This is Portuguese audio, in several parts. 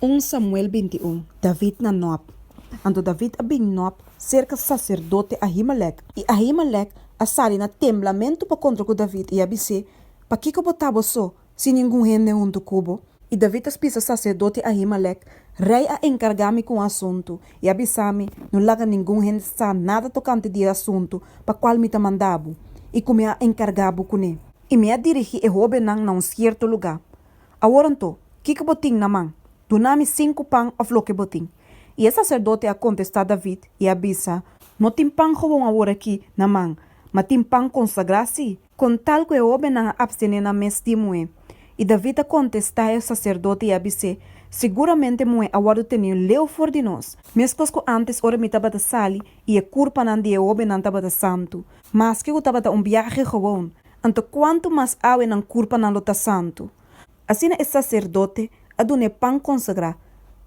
1 Samuel 21, David na Noab. Ando David abing Noab, cerca sacerdote Ahimelech. E Ahimelech asali na temblamento pa contra com David e abise, pa que botava só, se ninguém rende junto cubo. E David aspisa sacerdote Ahimelech, rei a encargar-me com o assunto, e abisame, não laga ninguém rende sa nada tocante de assunto, pa qual me ta mandabo, e como a encargabo com ele. E me a dirigi e roube nang na certo lugar. Aworanto, que boting na mão? Dunami 5 pão of lo que boting. E o sacerdote a contestar David e abisa, não tem pão como agora aqui na mão, mas tem pão consagrado, com tal que o homem não abstene na mes de moe. E David a contestar o sacerdote e abise, seguramente moe agora tem leu for de nós. Mesmo que antes ora me tava da sali e a culpa não de o homem não tava da santo, mas que eu tava da viaje gewoon. Então quanto mais awe não culpa não lo tá santo. Assim o sacerdote a dune pão consagrado.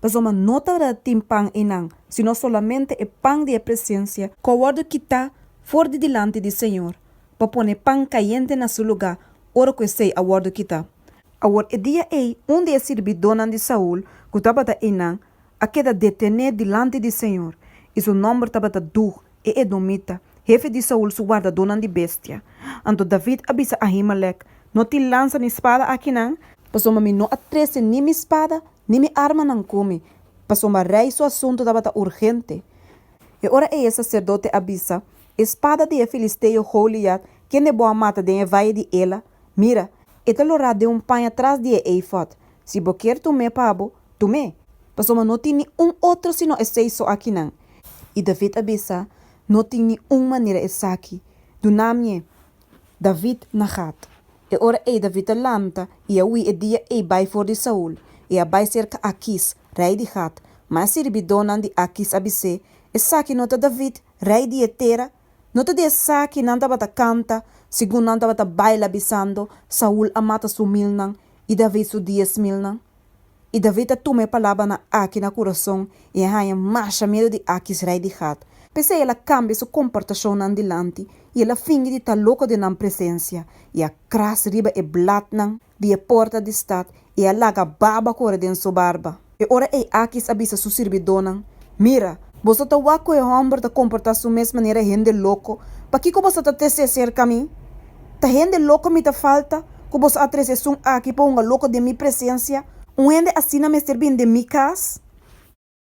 Mas uma nota da tem pão inang, sino solamente o pão de presença, que o guarda que está fora de delante do Senhor, para pôr pão caliente na seu lugar, ora que sei a guarda que está. Agora, o dia onde a servidona de Saul, que estava da inang, a queda detener delante do Senhor, e seu nome estava da Dur e Edomita, jefe de Saul, su guardadona de bestia. Então David avisa a Ahimelech, não te lança na espada aqui não, passou me não atrece nem minha espada, nem minha arma não come. Passou uma rei seu assunto estava urgente. E ora o sacerdote avisa, espada de Filisteu Goliat, quem de boa mata de vai de ela, mira, eta lora de pão atrás de eifod. Se boquer tu me pabo, tu me. Passou não tem outro sino esse só aqui não. E David avisa, não tem maneira essa aqui. Do nome David Nahat. E ora David a lanta, e a ui dia vai for de Saul, e a vai cerca Aquis, rei de Gat, mas servidona de Aquis abise, e saki nota David, rei de Etera, nota de saki nanta bata canta, segundo nanta bata baila abisando, Saul a mata su milnan, e David su 10.000 nan. E David a tume palavra na Aqui na coração, e a raia marcha medo de Aquis, rei de Gat. Pensei ela cambia sua comportação andilante e ela finge de estar louca de não presença e a cras riba e blat nan de a porta de estado e a laga baba cora de sua barba. E ora Aquis avisa su servidona, mira, você tá waco e homem tá comportar sua mesma maneira rende louco, pa que você tá tece cerca a mim? Tá rende louco me tá falta, que você atrese aqui para louco de minha presença, rende assim me servindo de minha casa?